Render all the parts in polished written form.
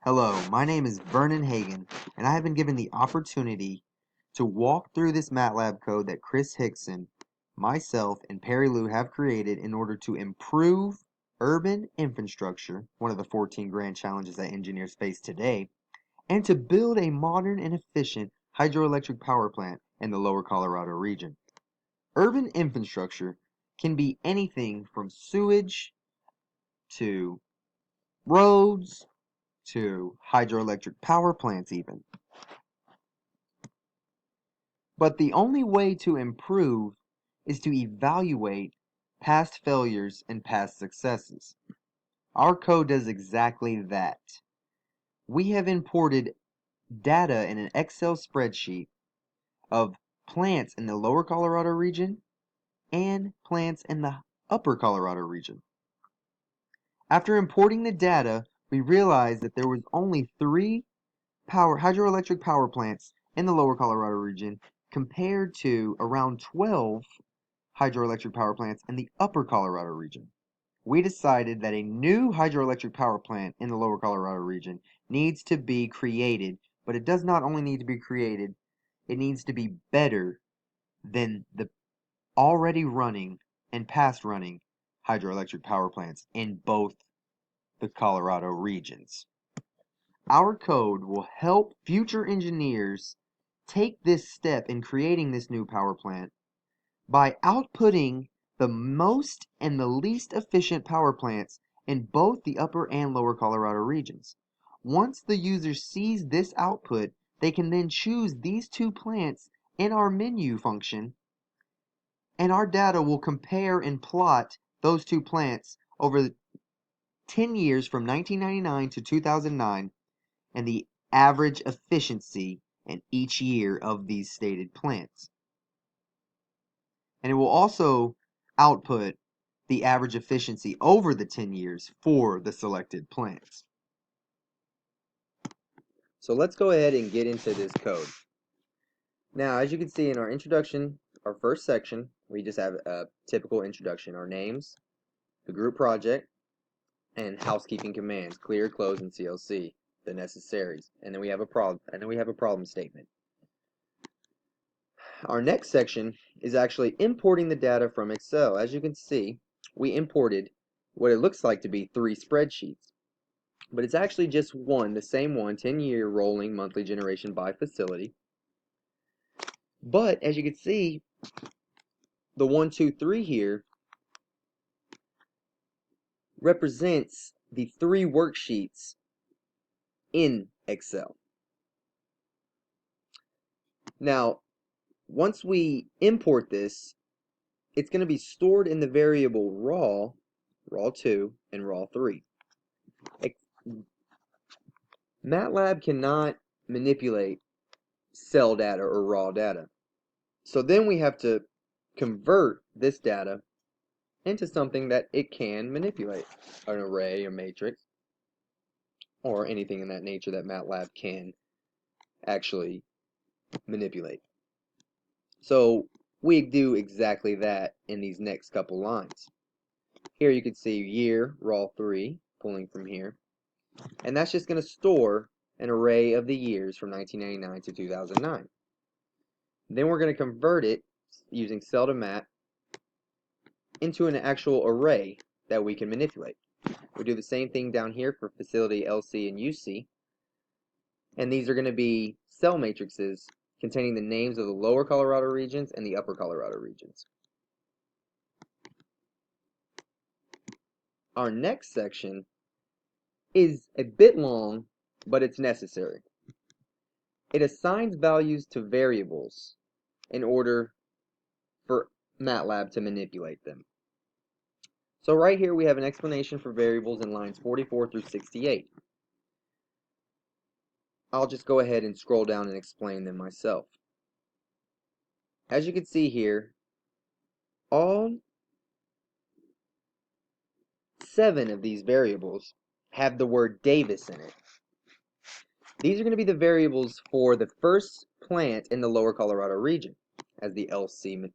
Hello, my name is Vernon Hagan, and I have been given the opportunity to walk through this MATLAB code that Chris Hickson, myself, and Perry Lou have created in order to improve urban infrastructure, one of the 14 grand challenges that engineers face today, and to build a modern and efficient hydroelectric power plant in the lower Colorado region. Urban infrastructure can be anything from sewage to roads to hydroelectric power plants even. But the only way to improve is to evaluate past failures and past successes. Our code does exactly that. We have imported data in an Excel spreadsheet of plants in the lower Colorado region and plants in the upper Colorado region. After importing the data, we realized that there was only 3 hydroelectric power plants in the lower Colorado region compared to around 12 hydroelectric power plants in the upper Colorado region. We decided that a new hydroelectric power plant in the lower Colorado region needs to be created, but it does not only need to be created, it needs to be better than the already running and past running hydroelectric power plants in both the Colorado regions. Our code will help future engineers take this step in creating this new power plant by outputting the most and the least efficient power plants in both the upper and lower Colorado regions. Once the user sees this output, they can then choose these 2 plants in our menu function, and our data will compare and plot those 2 plants over 10 years from 1999 to 2009 and the average efficiency in each year of these stated plants. And it will also output the average efficiency over the 10 years for the selected plants. So let's go ahead and get into this code. Now, as you can see in our introduction, our first section, we just have a typical introduction, our names, the group project, and housekeeping commands, clear, close, and CLC, the necessaries. And then we have a problem statement. Our next section is actually importing the data from Excel. As you can see, we imported what it looks like to be 3 spreadsheets, but it's actually just one, the same one, 10-year rolling monthly generation by facility. But as you can see, the 1, 2, 3 here represents the 3 worksheets in Excel. Now, once we import this, it's going to be stored in the variable raw2, and raw3. MATLAB cannot manipulate cell data or raw data. So then we have to convert this data into something that it can manipulate, an array, a matrix, or anything in that nature that MATLAB can actually manipulate. So we do exactly that in these next couple lines. Here you can see year, raw3, pulling from here. And that's just going to store an array of the years from 1999 to 2009. Then we're going to convert it using cell to mat into an actual array that we can manipulate. We do the same thing down here for facility LC and UC. And these are going to be cell matrices containing the names of the lower Colorado regions and the upper Colorado regions. Our next section is a bit long, but it's necessary. It assigns values to variables in order for MATLAB to manipulate them. So right here we have an explanation for variables in lines 44 through 68. I'll just go ahead and scroll down and explain them myself. As you can see here, all 7 of these variables have the word Davis in it. These are going to be the variables for the first plant in the lower Colorado region, as the LC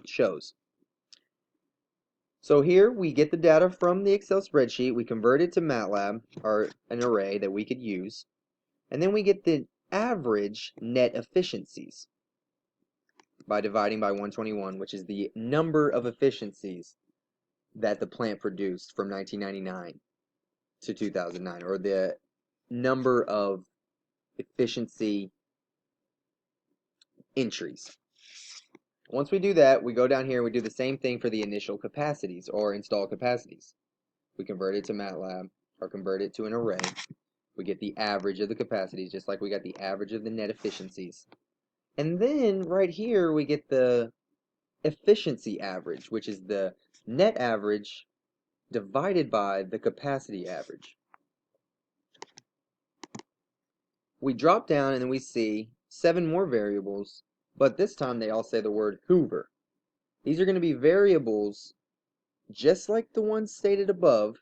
shows. So here we get the data from the Excel spreadsheet, we convert it to MATLAB, or an array that we could use, and then we get the average net efficiencies by dividing by 121, which is the number of efficiencies that the plant produced from 1999 to 2009, or the number of efficiency entries. Once we do that, we go down here and we do the same thing for the initial capacities or installed capacities. We convert it to MATLAB or convert it to an array. We get the average of the capacities, just like we got the average of the net efficiencies. And then right here we get the efficiency average, which is the net average divided by the capacity average. We drop down and then we see 7 more variables, but this time they all say the word Hoover. These are going to be variables just like the ones stated above,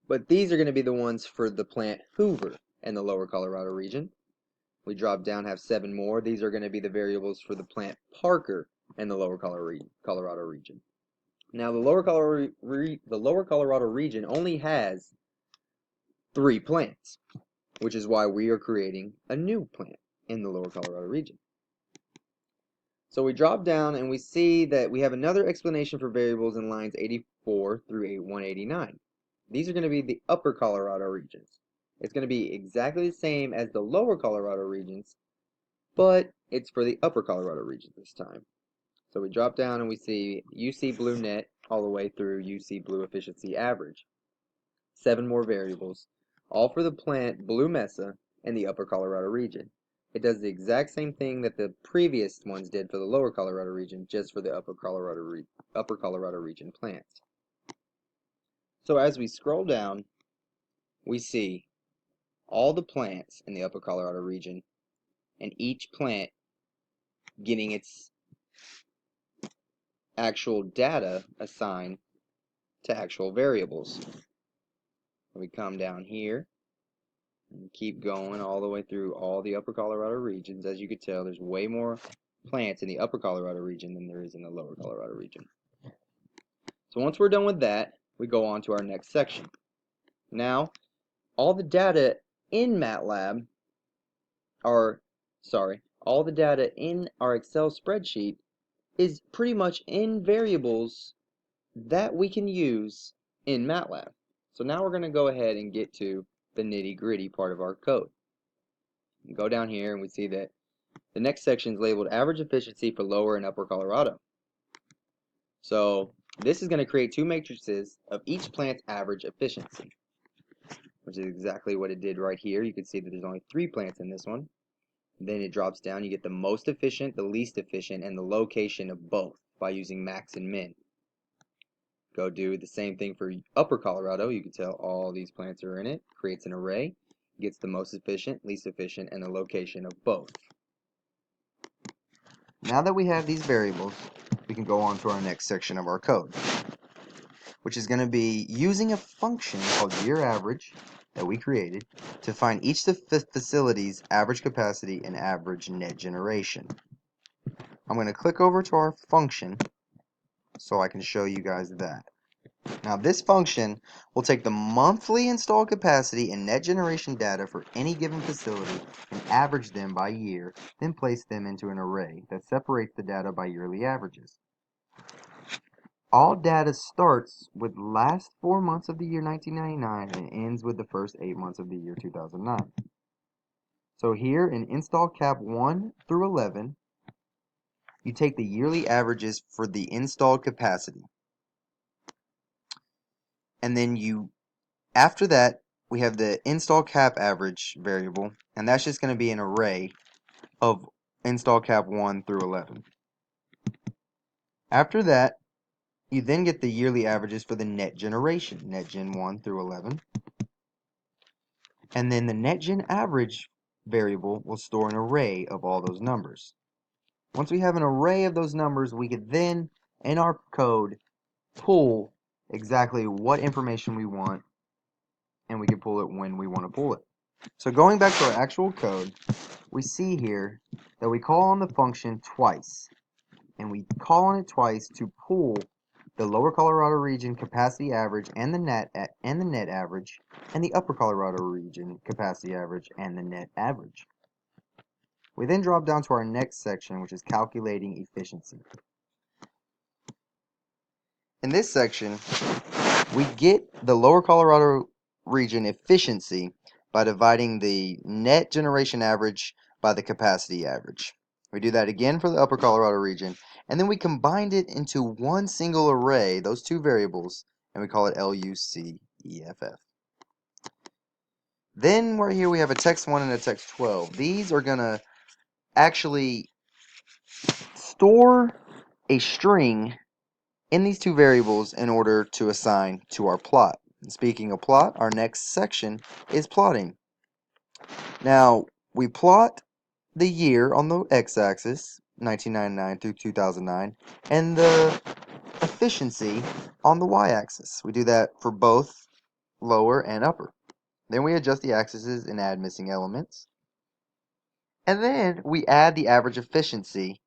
but these are going to be the ones for the plant Hoover in the lower Colorado region. We drop down, have 7 more. These are going to be the variables for the plant Parker in the lower Colorado region. Now the lower Colorado region only has 3 plants, which is why we are creating a new plant in the lower Colorado region. So we drop down and we see that we have another explanation for variables in lines 84 through 189. These are going to be the upper Colorado regions. It's going to be exactly the same as the lower Colorado regions, but it's for the upper Colorado region this time. So we drop down and we see UC Blue Net all the way through UC Blue Efficiency Average. 7 more variables, all for the plant Blue Mesa in the upper Colorado region. It does the exact same thing that the previous ones did for the lower Colorado region, just for the upper Colorado region plants. So as we scroll down, we see all the plants in the upper Colorado region, and each plant getting its actual data assigned to actual variables. We come down here and keep going all the way through all the upper Colorado regions. As you can tell, there's way more plants in the upper Colorado region than there is in the lower Colorado region. So once we're done with that, we go on to our next section. Now, all the data in MATLAB all the data in our Excel spreadsheet is pretty much in variables that we can use in MATLAB. So now we're going to go ahead and get to the nitty-gritty part of our code. We go down here and we see that the next section is labeled average efficiency for lower and upper Colorado. So this is going to create 2 matrices of each plant's average efficiency, which is exactly what it did right here. You can see that there's only 3 plants in this one. Then it drops down. You get the most efficient, the least efficient, and the location of both by using max and min. Go do the same thing for upper Colorado. You can tell all these plants are in it. Creates an array. Gets the most efficient, least efficient, and the location of both. Now that we have these variables, we can go on to our next section of our code, which is going to be using a function called yearAverage that we created to find each facility's average capacity and average net generation. I'm going to click over to our function so I can show you guys that. Now this function will take the monthly installed capacity and net generation data for any given facility and average them by year, then place them into an array that separates the data by yearly averages. All data starts with last 4 months of the year 1999 and ends with the first 8 months of the year 2009. So here in install cap 1 through 11, you take the yearly averages for the installed capacity. And then after that, we have the install cap average variable, and that's just going to be an array of install cap 1 through 11. After that, you then get the yearly averages for the net generation, net gen 1 through 11. And then the net gen average variable will store an array of all those numbers. Once we have an array of those numbers, we could then, in our code, pull exactly what information we want, and we can pull it when we want to pull it. So going back to our actual code, we see here that we call on the function twice, and we call on it twice to pull the Lower Colorado region capacity average and the net average, and the Upper Colorado region capacity average and the net average. We then drop down to our next section, which is calculating efficiency. In this section, we get the Lower Colorado region efficiency by dividing the net generation average by the capacity average. We do that again for the Upper Colorado region, and then we combined it into one single array, those two variables, and we call it LUCEFF. Then right here we have a text 1 and a text 12. These are going to actually store a string in these two variables in order to assign to our plot. And speaking of plot, our next section is plotting. Now, we plot the year on the x-axis, 1999 through 2009, and the efficiency on the y-axis. We do that for both lower and upper. Then we adjust the axes and add missing elements. And then we add the average efficiency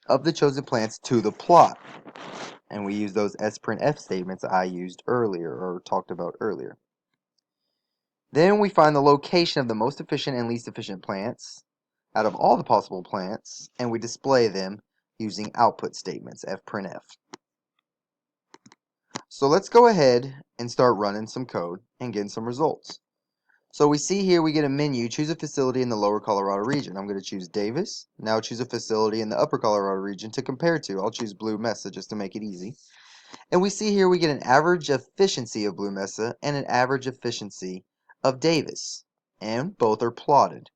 of the chosen plants to the plot. And we use those sprintf statements I used earlier, or talked about earlier. Then we find the location of the most efficient and least efficient plants out of all the possible plants, and we display them using output statements, fprintf. So let's go ahead and start running some code and getting some results. So we see here we get a menu, choose a facility in the Lower Colorado region. I'm going to choose Davis. Now choose a facility in the Upper Colorado region to compare to. I'll choose Blue Mesa just to make it easy. And we see here we get an average efficiency of Blue Mesa and an average efficiency of Davis. And both are plotted.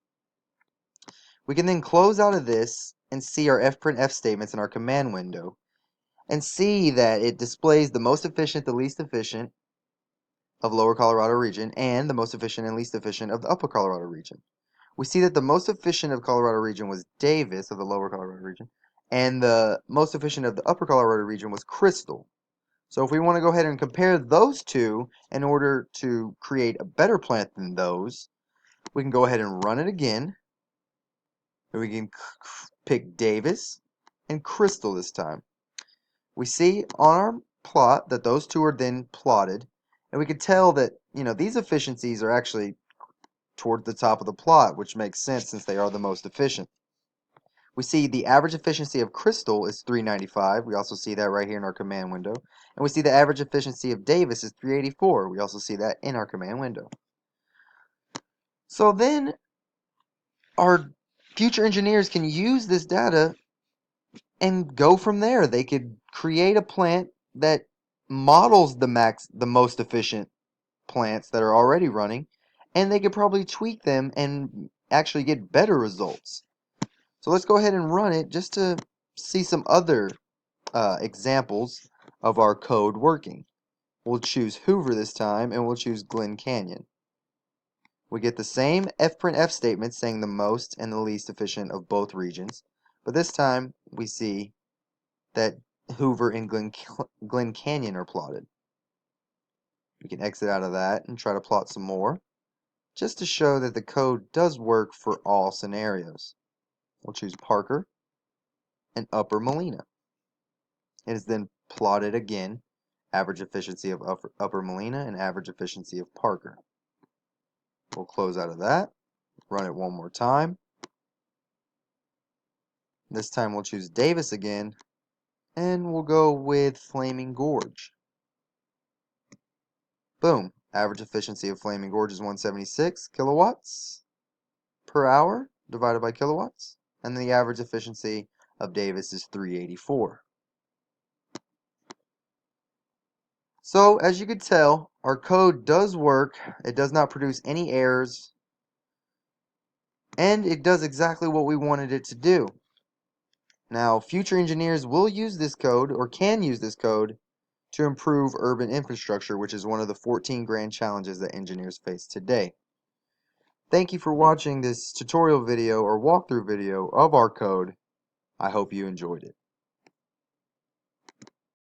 We can then close out of this and see our fprintf statements in our command window and see that it displays the most efficient, the least efficient of Lower Colorado region and the most efficient and least efficient of the Upper Colorado region. We see that the most efficient of Colorado region was Davis of the Lower Colorado region, and the most efficient of the Upper Colorado region was Crystal. So if we want to go ahead and compare those two in order to create a better plant than those, we can go ahead and run it again. And we can pick Davis and Crystal this time. We see on our plot that those two are then plotted, and we can tell that, these efficiencies are actually toward the top of the plot, which makes sense since they are the most efficient. We see the average efficiency of Crystal is 395. We also see that right here in our command window. And we see the average efficiency of Davis is 384. We also see that in our command window. So then our future engineers can use this data and go from there. They could create a plant that models the most efficient plants that are already running, and they could probably tweak them and actually get better results. So let's go ahead and run it just to see some other examples of our code working. We'll choose Hoover this time, and we'll choose Glen Canyon. We get the same fprintf statement saying the most and the least efficient of both regions, but this time we see that Hoover and Glen Canyon are plotted. We can exit out of that and try to plot some more, just to show that the code does work for all scenarios. We'll choose Parker and Upper Molina. It is then plotted again, average efficiency of Upper Molina and average efficiency of Parker. We'll close out of that, run it one more time. This time we'll choose Davis again, and we'll go with Flaming Gorge. Boom, average efficiency of Flaming Gorge is 176 kilowatts per hour divided by kilowatts, and the average efficiency of Davis is 384. So, as you could tell, our code does work. It does not produce any errors, and it does exactly what we wanted it to do. Now, future engineers will use this code, or can use this code, to improve urban infrastructure, which is one of the 14 grand challenges that engineers face today. Thank you for watching this tutorial video or walkthrough video of our code. I hope you enjoyed it.